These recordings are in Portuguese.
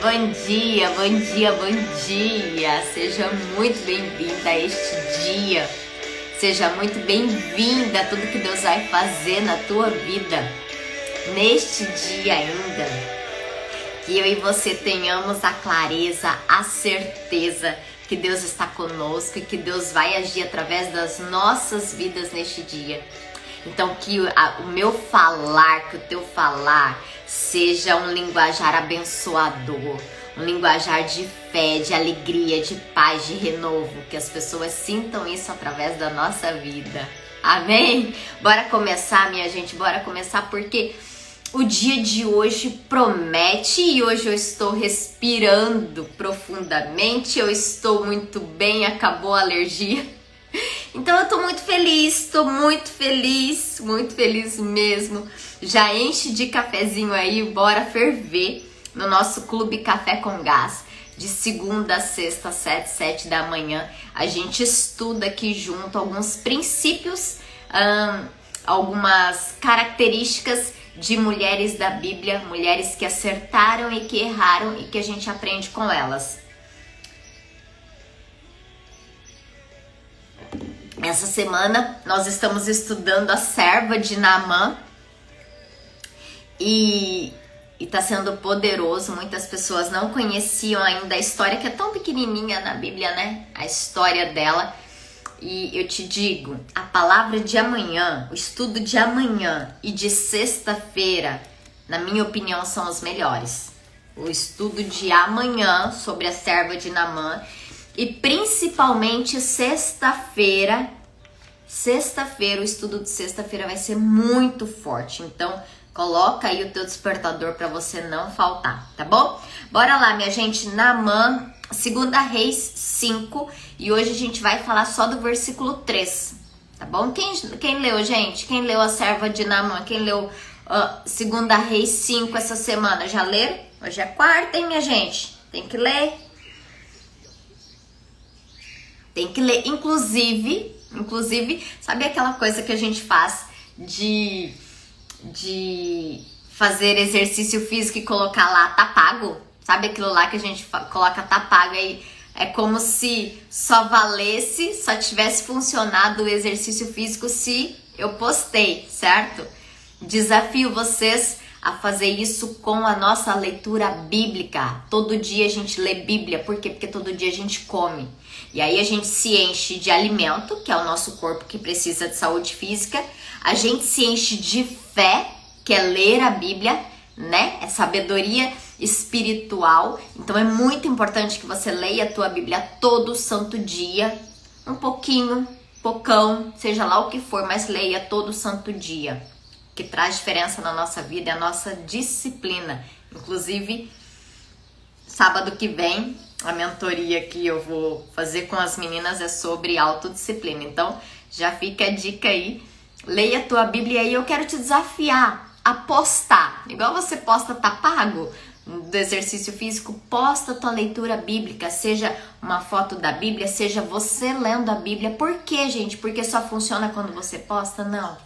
Bom dia, bom dia, bom dia! Seja muito bem-vinda a este dia. Seja muito bem-vinda a tudo que Deus vai fazer na tua vida. Neste dia ainda, que eu e você tenhamos a clareza, a certeza que Deus está conosco e que Deus vai agir através das nossas vidas neste dia. Então que o meu falar, que o teu falar seja um linguajar abençoador, um linguajar de fé, de alegria, de paz, de renovo, que as pessoas sintam isso através da nossa vida. Amém? Bora começar, minha gente, bora começar porque o dia de hoje promete e hoje eu estou respirando profundamente, eu estou muito bem, acabou a alergia. Então eu tô muito feliz mesmo. Já enche de cafezinho aí, bora ferver no nosso Clube Café com Gás. De segunda a sexta, 7 da manhã, a gente estuda aqui junto alguns princípios, algumas características de mulheres da Bíblia, mulheres que acertaram e que erraram e que a gente aprende com elas. Essa semana nós estamos estudando a serva de Naamã e tá sendo poderoso. Muitas pessoas não conheciam ainda a história, que é tão pequenininha na Bíblia, né? A história dela. E eu te digo, a palavra de amanhã, o estudo de amanhã e de sexta-feira, na minha opinião, são os melhores. O estudo de amanhã sobre a serva de Naamã e principalmente sexta-feira, o estudo de sexta-feira vai ser muito forte. Então, coloca aí o teu despertador para você não faltar, tá bom? Bora lá, minha gente, Naamã, 2 Reis 5, e hoje a gente vai falar só do versículo 3, tá bom? Quem leu, gente? Quem leu a serva de Naamã? Quem leu 2 Reis 5 essa semana? Já leram? Hoje é quarta, hein, minha gente? Tem que ler. Tem que ler, inclusive, sabe aquela coisa que a gente faz de fazer exercício físico e colocar lá tá pago? Sabe aquilo lá que a gente coloca tá pago aí? É como se só valesse, só tivesse funcionado o exercício físico se eu postei, certo? Desafio vocês a fazer isso com a nossa leitura bíblica. Todo dia a gente lê Bíblia, por quê? Porque todo dia a gente come. E aí a gente se enche de alimento, que é o nosso corpo que precisa de saúde física. A gente se enche de fé, que é ler a Bíblia, né? É sabedoria espiritual. Então é muito importante que você leia a tua Bíblia todo santo dia. Um pouquinho, pocão, seja lá o que for, mas leia todo santo dia. Que traz diferença na nossa vida é a nossa disciplina. Inclusive, sábado que vem, a mentoria que eu vou fazer com as meninas é sobre autodisciplina. Então, já fica a dica aí. Leia a tua Bíblia e eu quero te desafiar a postar. Igual você posta tá pago do exercício físico, posta a tua leitura bíblica. Seja uma foto da Bíblia, seja você lendo a Bíblia. Por quê, gente? Porque só funciona quando você posta? Não.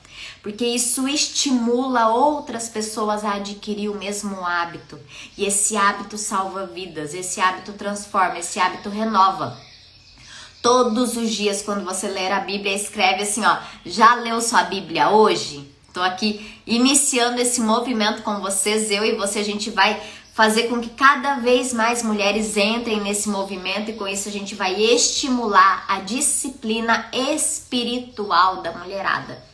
Porque isso estimula outras pessoas a adquirir o mesmo hábito. E esse hábito salva vidas, esse hábito transforma, esse hábito renova. Todos os dias, quando você ler a Bíblia, escreve assim, ó, já leu sua Bíblia hoje? Tô aqui iniciando esse movimento com vocês, eu e você, a gente vai fazer com que cada vez mais mulheres entrem nesse movimento e com isso a gente vai estimular a disciplina espiritual da mulherada.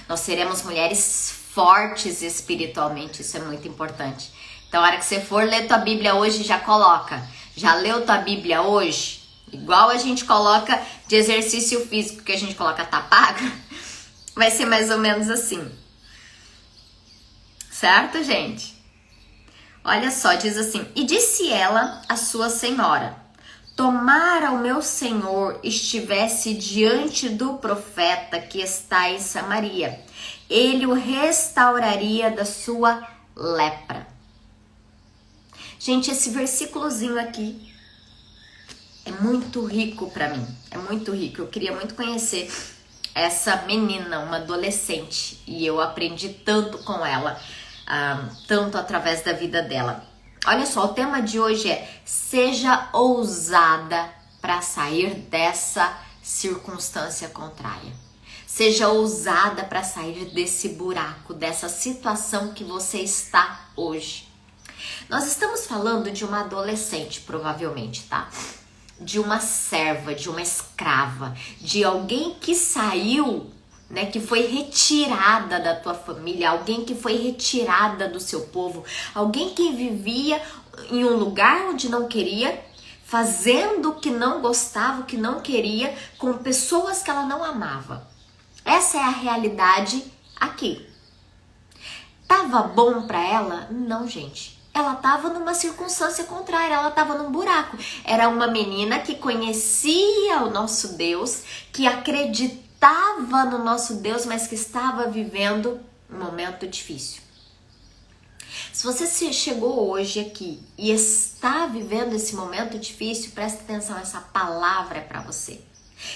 Nós seremos mulheres fortes espiritualmente, isso é muito importante. Então, a hora que você for ler tua Bíblia hoje, já coloca. Já leu tua Bíblia hoje? Igual a gente coloca de exercício físico, que a gente coloca tá paga, vai ser mais ou menos assim. Certo, gente? Olha só, diz assim: e disse ela à sua senhora: tomara o meu senhor estivesse diante do profeta que está em Samaria, ele o restauraria da sua lepra. Gente, esse versículozinho aqui é muito rico para mim, é muito rico. Eu queria muito conhecer essa menina, uma adolescente, e eu aprendi tanto com ela, tanto através da vida dela. Olha só, o tema de hoje é: seja ousada para sair dessa circunstância contrária. Seja ousada para sair desse buraco, dessa situação que você está hoje. Nós estamos falando de uma adolescente, provavelmente, tá? De uma serva, de uma escrava, de alguém que saiu, né, que foi retirada da tua família, alguém que foi retirada do seu povo, alguém que vivia em um lugar onde não queria, fazendo o que não gostava, o que não queria, com pessoas que ela não amava. Essa é a realidade aqui. Tava bom pra ela? Não, gente. Ela tava numa circunstância contrária, ela tava num buraco. Era uma menina que conhecia o nosso Deus, que acreditava no nosso Deus, mas que estava vivendo um momento difícil. Se você chegou hoje aqui e está vivendo esse momento difícil, presta atenção, essa palavra é para você.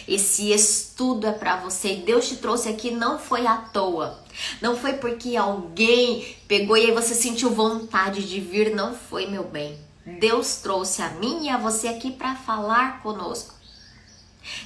Esse estudo é para você e Deus te trouxe aqui não foi à toa. Não foi porque alguém pegou e aí você sentiu vontade de vir, não foi, meu bem. Deus trouxe a mim e a você aqui para falar conosco.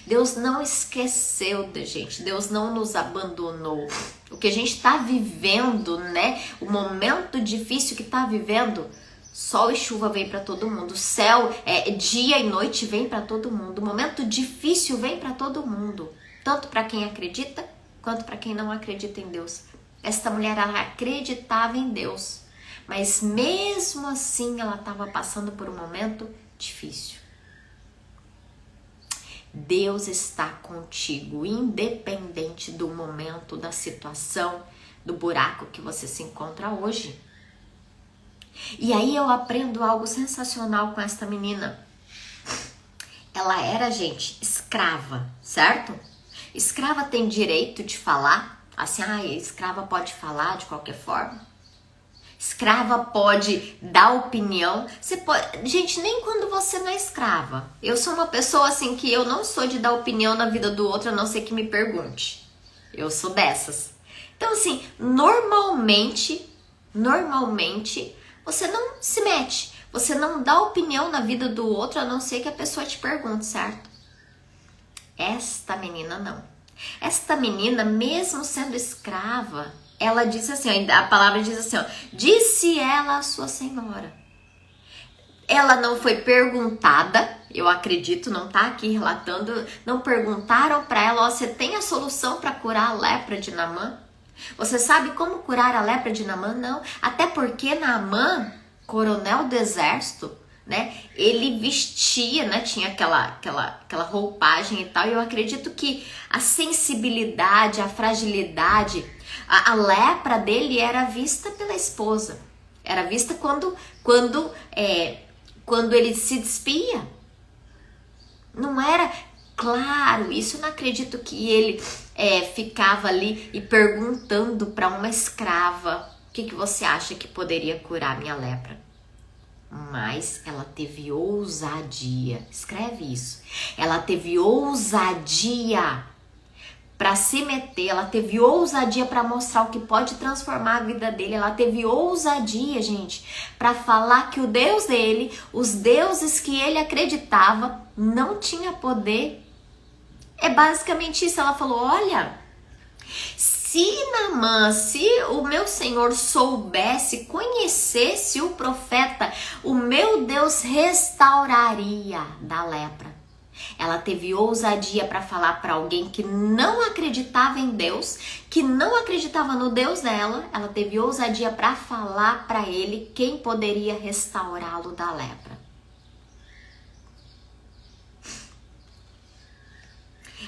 Deus não esqueceu da gente, Deus não nos abandonou. O que a gente está vivendo, né? O momento difícil que está vivendo, sol e chuva vem para todo mundo, céu, dia e noite vem para todo mundo, o momento difícil vem para todo mundo, tanto para quem acredita quanto para quem não acredita em Deus. Esta mulher, ela acreditava em Deus, mas mesmo assim ela estava passando por um momento difícil. Deus está contigo, independente do momento, da situação, do buraco que você se encontra hoje. E aí eu aprendo algo sensacional com esta menina. Ela era, gente, escrava, certo? Escrava tem direito de falar, assim, escrava pode falar de qualquer forma. Escrava pode dar opinião. Você pode... Gente, nem quando você não é escrava. Eu sou uma pessoa assim que eu não sou de dar opinião na vida do outro, a não ser que me pergunte. Eu sou dessas. Então, assim, normalmente, você não se mete. Você não dá opinião na vida do outro, a não ser que a pessoa te pergunte, certo? Esta menina não. Esta menina, mesmo sendo escrava, ela disse assim, a palavra diz assim, ó, disse ela à sua senhora. Ela não foi perguntada, eu acredito, não tá aqui relatando, não perguntaram para ela, ó, você tem a solução para curar a lepra de Naamã? Você sabe como curar a lepra de Naamã? Não, até porque Naamã, coronel do exército, né, ele vestia, né, tinha aquela roupagem e tal, e eu acredito que a sensibilidade, a fragilidade, a lepra dele era vista pela esposa, era vista quando ele se despia. Não era claro, isso eu não acredito que ele ficava ali e perguntando para uma escrava, o que você acha que poderia curar minha lepra? Mas ela teve ousadia, escreve isso, ela teve ousadia para se meter, ela teve ousadia para mostrar o que pode transformar a vida dele, ela teve ousadia, gente, para falar que o Deus dele, os deuses que ele acreditava, não tinha poder. É basicamente isso, ela falou, olha, se Naamã, se o meu Senhor soubesse, conhecesse o profeta, o meu Deus restauraria da lepra. Ela teve ousadia para falar para alguém que não acreditava em Deus, que não acreditava no Deus dela. Ela teve ousadia para falar para ele quem poderia restaurá-lo da lepra.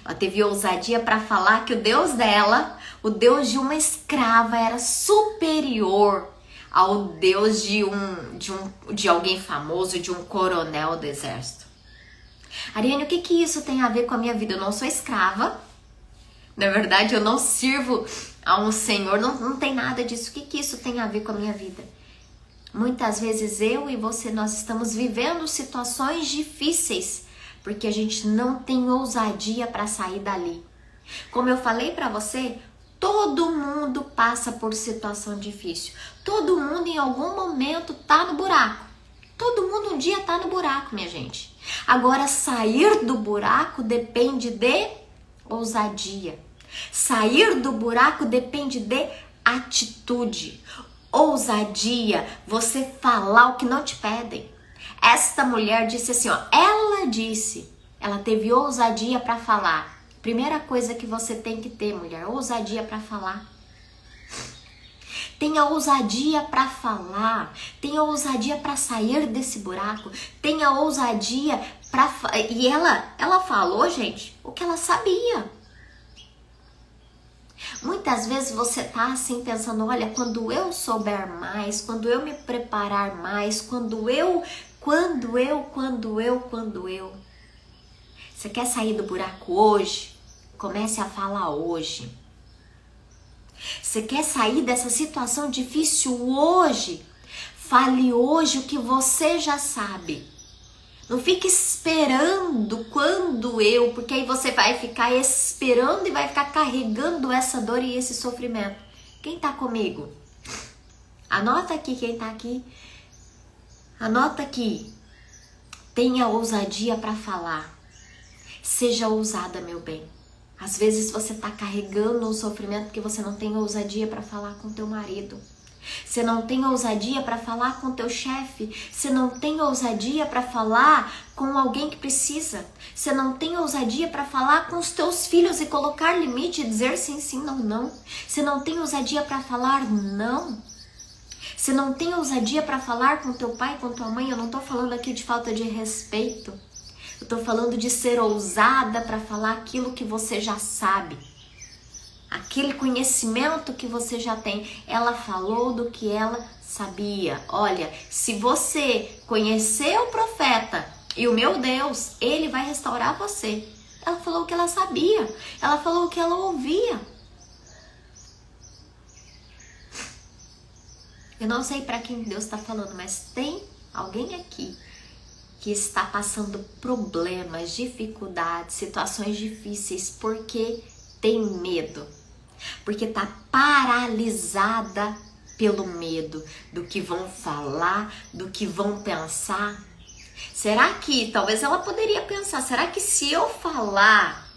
Ela teve ousadia para falar que o Deus dela, o Deus de uma escrava, era superior ao Deus de alguém famoso, de um coronel do exército. Ariane, o que isso tem a ver com a minha vida? Eu não sou escrava. Na verdade, eu não sirvo a um senhor. Não tem nada disso. O que isso tem a ver com a minha vida? Muitas vezes eu e você, nós estamos vivendo situações difíceis porque a gente não tem ousadia para sair dali. Como eu falei para você, todo mundo passa por situação difícil. Todo mundo em algum momento tá no buraco. Todo mundo um dia tá no buraco, minha gente. Agora, sair do buraco depende de ousadia. Sair do buraco depende de atitude. Ousadia, você falar o que não te pedem. Esta mulher disse assim, ó, ela teve ousadia para falar. Primeira coisa que você tem que ter, mulher, ousadia para falar. Tenha ousadia para falar, tenha ousadia para sair desse buraco, tenha ousadia para... E ela falou, gente, o que ela sabia. Muitas vezes você tá assim pensando, olha, quando eu souber mais, quando eu me preparar mais, quando eu... Você quer sair do buraco hoje? Comece a falar hoje. Você quer sair dessa situação difícil hoje? Fale hoje o que você já sabe. Não fique esperando porque aí você vai ficar esperando e vai ficar carregando essa dor e esse sofrimento. Quem tá comigo? Anota aqui quem tá aqui. Anota aqui. Tenha ousadia para falar. Seja ousada, meu bem. Às vezes você tá carregando um sofrimento porque você não tem ousadia para falar com teu marido. Você não tem ousadia para falar com teu chefe. Você não tem ousadia para falar com alguém que precisa. Você não tem ousadia para falar com os teus filhos e colocar limite e dizer sim, sim, não, não. Você não tem ousadia para falar não. Você não tem ousadia para falar com teu pai, com tua mãe. Eu não tô falando aqui de falta de respeito. Eu tô falando de ser ousada para falar aquilo que você já sabe. Aquele conhecimento que você já tem. Ela falou do que ela sabia. Olha, se você conhecer o profeta e o meu Deus, ele vai restaurar você. Ela falou o que ela sabia. Ela falou o que ela ouvia. Eu não sei para quem Deus está falando, mas tem alguém aqui que está passando problemas, dificuldades, situações difíceis porque tem medo. Porque está paralisada pelo medo do que vão falar, do que vão pensar. Será que, talvez ela poderia pensar, será que se eu falar,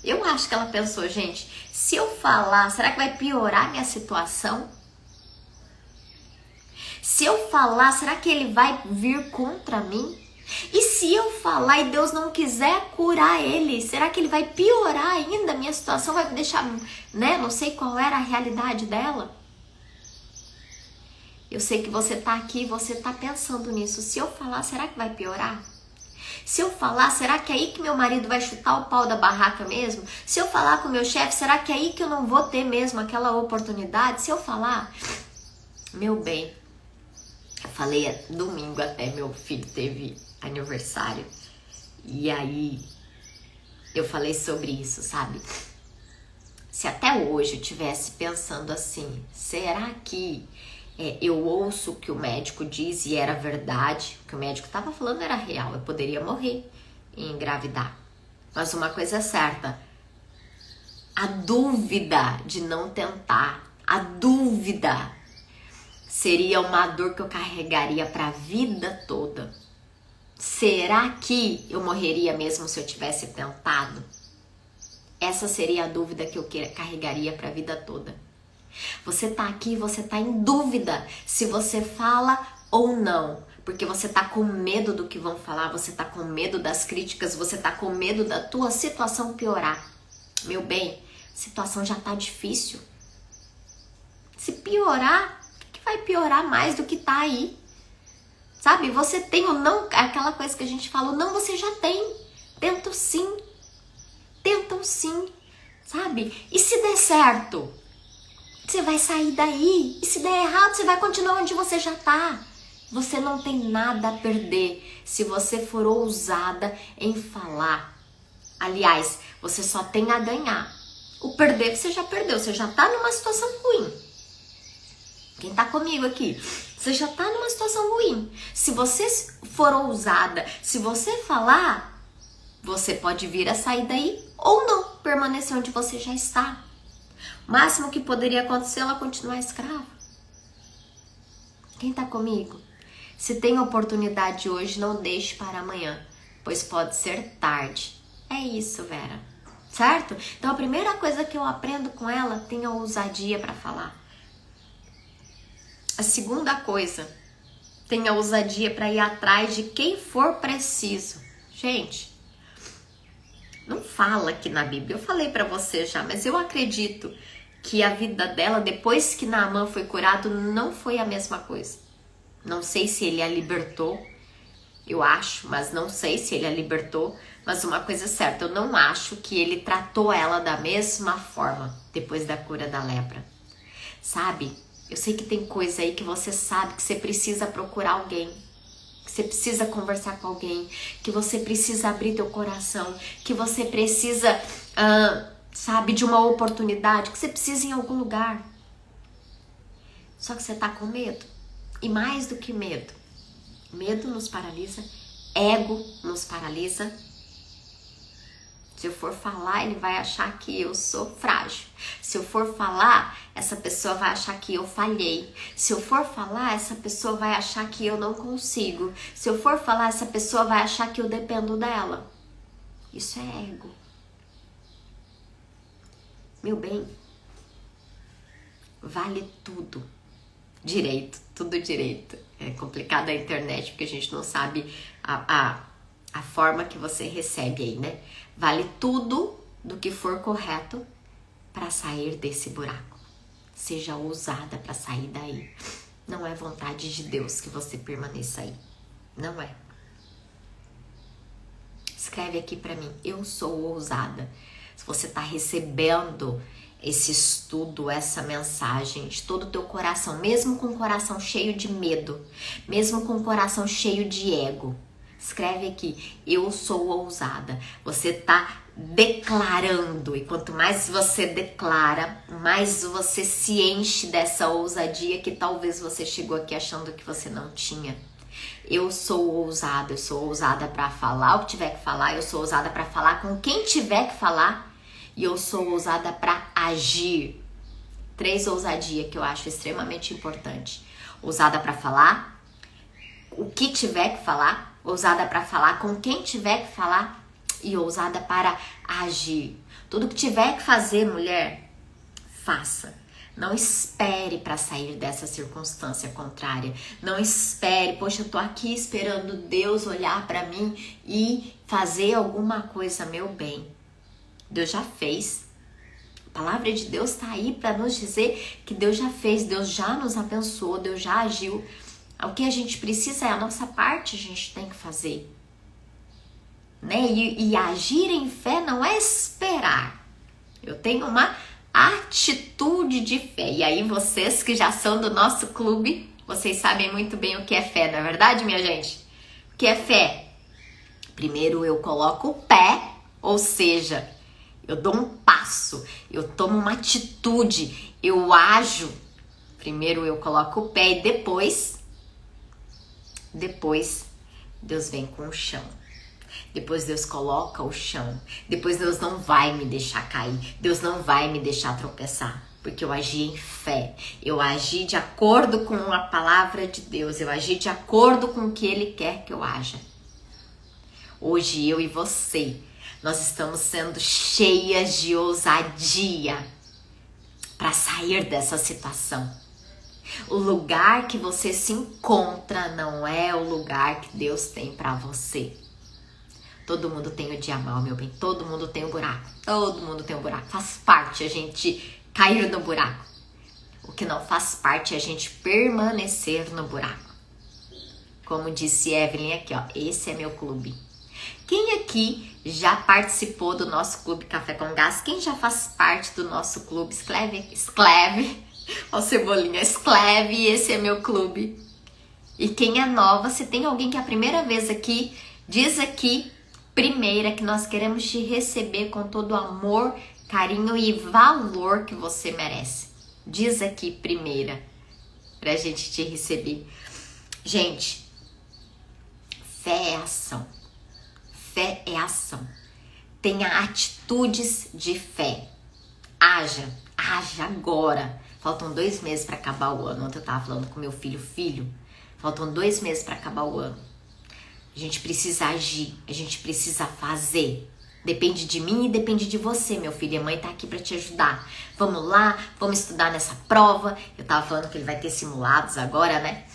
eu acho que ela pensou, gente, se eu falar, será que vai piorar minha situação? Se eu falar, será que ele vai vir contra mim? E se eu falar e Deus não quiser curar ele, será que ele vai piorar ainda a minha situação? Vai me deixar, né? Não sei qual era a realidade dela. Eu sei que você tá aqui, você tá pensando nisso. Se eu falar, será que vai piorar? Se eu falar, será que é aí que meu marido vai chutar o pau da barraca mesmo? Se eu falar com o meu chefe, será que é aí que eu não vou ter mesmo aquela oportunidade? Se eu falar, meu bem, eu falei domingo até, meu filho teve aniversário. E aí eu falei sobre isso, sabe? Se até hoje eu tivesse pensando assim, será que eu ouço o que o médico diz e era verdade? O que o médico estava falando era real, eu poderia morrer e engravidar. Mas uma coisa é certa, a dúvida de não tentar, a dúvida seria uma dor que eu carregaria para a vida toda. Será que eu morreria mesmo se eu tivesse tentado? Essa seria a dúvida que eu carregaria para a vida toda. Você tá aqui, você tá em dúvida se você fala ou não, porque você tá com medo do que vão falar, você tá com medo das críticas, você tá com medo da tua situação piorar. Meu bem, a situação já tá difícil. Se piorar, o que vai piorar mais do que tá aí? Sabe, você tem ou não, aquela coisa que a gente fala, não, você já tem. Tentam sim, sabe? E se der certo, você vai sair daí. E se der errado, você vai continuar onde você já tá. Você não tem nada a perder se você for ousada em falar. Aliás, você só tem a ganhar. O perder você já perdeu, você já tá numa situação ruim. Quem tá comigo aqui? Você já tá numa situação ruim. Se você for ousada, se você falar, você pode vir a sair daí ou não, permanecer onde você já está. O máximo que poderia acontecer é ela continuar escrava. Quem tá comigo? Se tem oportunidade hoje, não deixe para amanhã, pois pode ser tarde. É isso, Vera. Certo? Então a primeira coisa que eu aprendo com ela, tenha ousadia para falar. A segunda coisa, tenha ousadia para ir atrás de quem for preciso. Gente, não fala aqui na Bíblia, eu falei para você já, mas eu acredito que a vida dela, depois que Naamã foi curado, não foi a mesma coisa. Não sei se ele a libertou, eu acho, mas não sei se ele a libertou. Mas uma coisa é certa, eu não acho que ele tratou ela da mesma forma depois da cura da lepra. Sabe? Eu sei que tem coisa aí que você sabe que você precisa procurar alguém, que você precisa conversar com alguém, que você precisa abrir teu coração, que você precisa, sabe, de uma oportunidade, que você precisa ir em algum lugar. Só que você tá com medo. E mais do que medo, medo nos paralisa, ego nos paralisa. Se eu for falar, ele vai achar que eu sou frágil. Se eu for falar, essa pessoa vai achar que eu falhei. Se eu for falar, essa pessoa vai achar que eu não consigo. Se eu for falar, essa pessoa vai achar que eu dependo dela. Isso é ego. Meu bem, vale tudo direito, tudo direito. É complicado a internet porque a gente não sabe a forma que você recebe aí, né? Vale tudo do que for correto para sair desse buraco. Seja ousada para sair daí. Não é vontade de Deus que você permaneça aí. Não é. Escreve aqui para mim. Eu sou ousada. Se você está recebendo esse estudo, essa mensagem de todo o teu coração, mesmo com o coração cheio de medo, mesmo com o coração cheio de ego, escreve aqui, eu sou ousada. Você está declarando, e quanto mais você declara, mais você se enche dessa ousadia que talvez você chegou aqui achando que você não tinha. Eu sou ousada para falar o que tiver que falar, eu sou ousada para falar com quem tiver que falar, e eu sou ousada para agir. 3 ousadias que eu acho extremamente importante. Ousada para falar o que tiver que falar, ousada para falar com quem tiver que falar e ousada para agir. Tudo que tiver que fazer, mulher, faça. Não espere para sair dessa circunstância contrária. Não espere, poxa, eu tô aqui esperando Deus olhar para mim e fazer alguma coisa, meu bem. Deus já fez. A palavra de Deus tá aí para nos dizer que Deus já fez, Deus já nos abençoou, Deus já agiu. O que a gente precisa é a nossa parte, a gente tem que fazer. Né? E agir em fé não é esperar. Eu tenho uma atitude de fé. E aí vocês que já são do nosso clube, vocês sabem muito bem o que é fé, não é verdade, minha gente? O que é fé? Primeiro eu coloco o pé, ou seja, eu dou um passo, eu tomo uma atitude, eu ajo. Primeiro eu coloco o pé e depois Deus vem com o chão. Depois Deus coloca o chão. Depois Deus não vai me deixar cair. Deus não vai me deixar tropeçar. Porque eu agi em fé. Eu agi de acordo com a palavra de Deus. Eu agi de acordo com o que Ele quer que eu haja. Hoje eu e você, nós estamos sendo cheias de ousadia para sair dessa situação. O lugar que você se encontra não é o lugar que Deus tem para você. Todo mundo tem o dia mal, meu bem. Todo mundo tem um buraco. Todo mundo tem um buraco. Faz parte a gente cair no buraco. O que não faz parte é a gente permanecer no buraco. Como disse Evelyn aqui, ó. Esse é meu clube. Quem aqui já participou do nosso clube Café com Gás? Quem já faz parte do nosso clube? Escreve. Ó, Cebolinha, escreve. Esse é meu clube. E quem é nova, se tem alguém que é a primeira vez aqui, diz aqui. Primeira, que nós queremos te receber com todo o amor, carinho e valor que você merece. Diz aqui, primeira, pra gente te receber. Gente, fé é ação. Fé é ação. Tenha atitudes de fé. Haja agora. Faltam 2 meses para acabar o ano. Ontem eu tava falando com meu filho. Filho, Faltam 2 meses para acabar o ano. A gente precisa agir, a gente precisa fazer. Depende de mim e depende de você, meu filho. A mãe tá aqui para te ajudar. Vamos lá, vamos estudar nessa prova. Eu tava falando que ele vai ter simulados agora, né?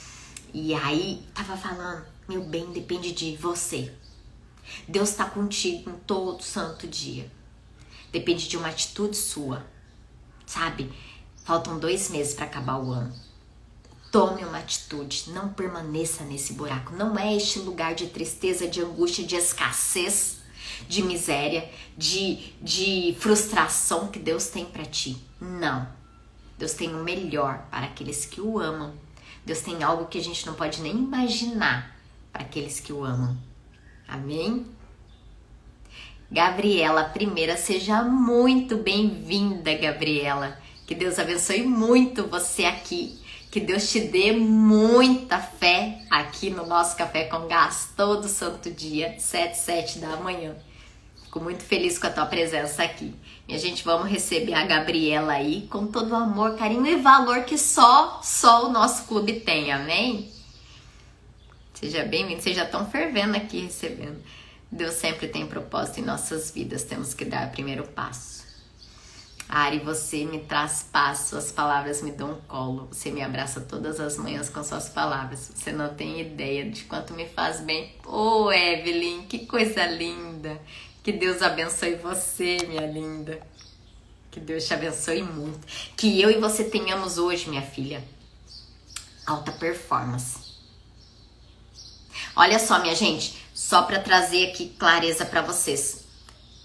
E aí, tava falando, meu bem, depende de você. Deus tá contigo em todo santo dia. Depende de uma atitude sua, sabe? Faltam 2 meses para acabar o ano. Tome uma atitude, não permaneça nesse buraco. Não é este lugar de tristeza, de angústia, de escassez, de miséria, de frustração que Deus tem para ti. Não. Deus tem o melhor para aqueles que o amam. Deus tem algo que a gente não pode nem imaginar para aqueles que o amam. Amém? Gabriela, primeira, seja muito bem-vinda, Gabriela. Que Deus abençoe muito você aqui. Que Deus te dê muita fé aqui no nosso Café com Gás, todo santo dia, 7 da manhã. Fico muito feliz com a tua presença aqui. E a gente vamos receber a Gabriela aí com todo o amor, carinho e valor que só o nosso clube tem, amém? Seja bem-vindo, vocês já estão fervendo aqui recebendo. Deus sempre tem propósito em nossas vidas, temos que dar o primeiro passo. Ari, você me traz paz, suas palavras me dão colo. Você me abraça todas as manhãs com suas palavras. Você não tem ideia de quanto me faz bem. Oh, Evelyn, que coisa linda. Que Deus abençoe você, minha linda. Que Deus te abençoe muito. Que eu e você tenhamos hoje, minha filha, alta performance. Olha só, minha gente, só para trazer aqui clareza para vocês.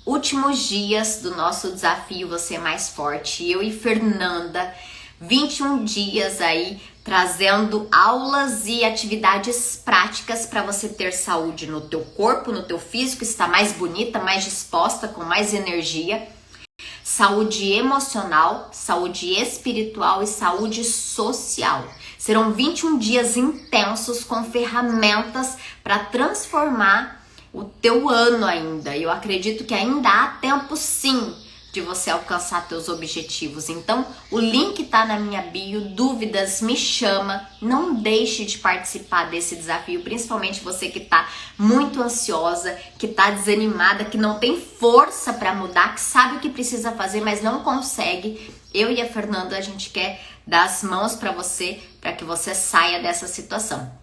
Últimos dias do nosso desafio Você é Mais Forte. Eu e Fernanda, 21 dias aí, trazendo aulas e atividades práticas para você ter saúde no teu corpo, no teu físico, estar mais bonita, mais disposta, com mais energia. Saúde emocional, saúde espiritual e saúde social. Serão 21 dias intensos com ferramentas para transformar o teu ano ainda. Eu acredito que ainda há tempo sim de você alcançar teus objetivos. Então, o link tá na minha bio. Dúvidas, me chama. Não deixe de participar desse desafio, principalmente você que tá muito ansiosa, que tá desanimada, que não tem força para mudar, que sabe o que precisa fazer, mas não consegue. Eu e a Fernanda, a gente quer dar as mãos para que você saia dessa situação.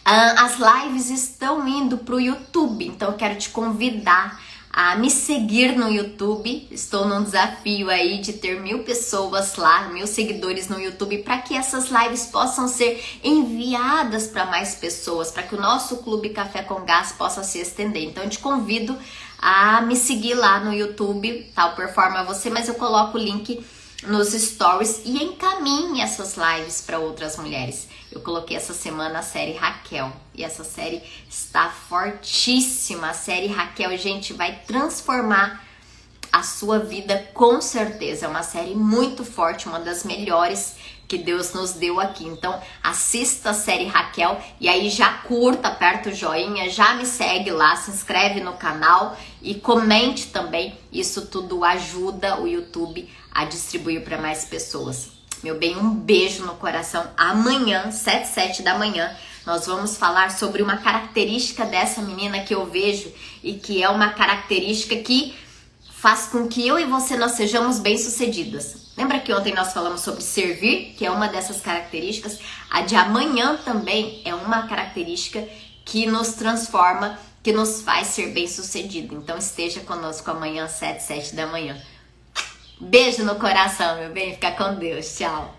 As lives estão indo para o YouTube, então eu quero te convidar a me seguir no YouTube. Estou num desafio aí de ter 1000 pessoas lá, 1000 seguidores no YouTube, para que essas lives possam ser enviadas para mais pessoas, para que o nosso Clube Café com Gás possa se estender. Então eu te convido a me seguir lá no YouTube, Tal Performa Você, mas eu coloco o link nos stories e encaminhe essas lives para outras mulheres. Eu coloquei essa semana a série Raquel e essa série está fortíssima. A série Raquel, gente, vai transformar a sua vida com certeza. É uma série muito forte, uma das melhores que Deus nos deu aqui. Então assista a série Raquel e aí já curta, aperta o joinha, já me segue lá, se inscreve no canal e comente também. Isso tudo ajuda o YouTube a distribuir para mais pessoas. Meu bem, um beijo no coração. Amanhã, 7 da manhã, nós vamos falar sobre uma característica dessa menina que eu vejo e que é uma característica que faz com que eu e você nós sejamos bem-sucedidas. Lembra que ontem nós falamos sobre servir, que é uma dessas características? A de amanhã também é uma característica que nos transforma, que nos faz ser bem-sucedido. Então esteja conosco amanhã, 7 da manhã. Beijo no coração, meu bem. Fica com Deus. Tchau.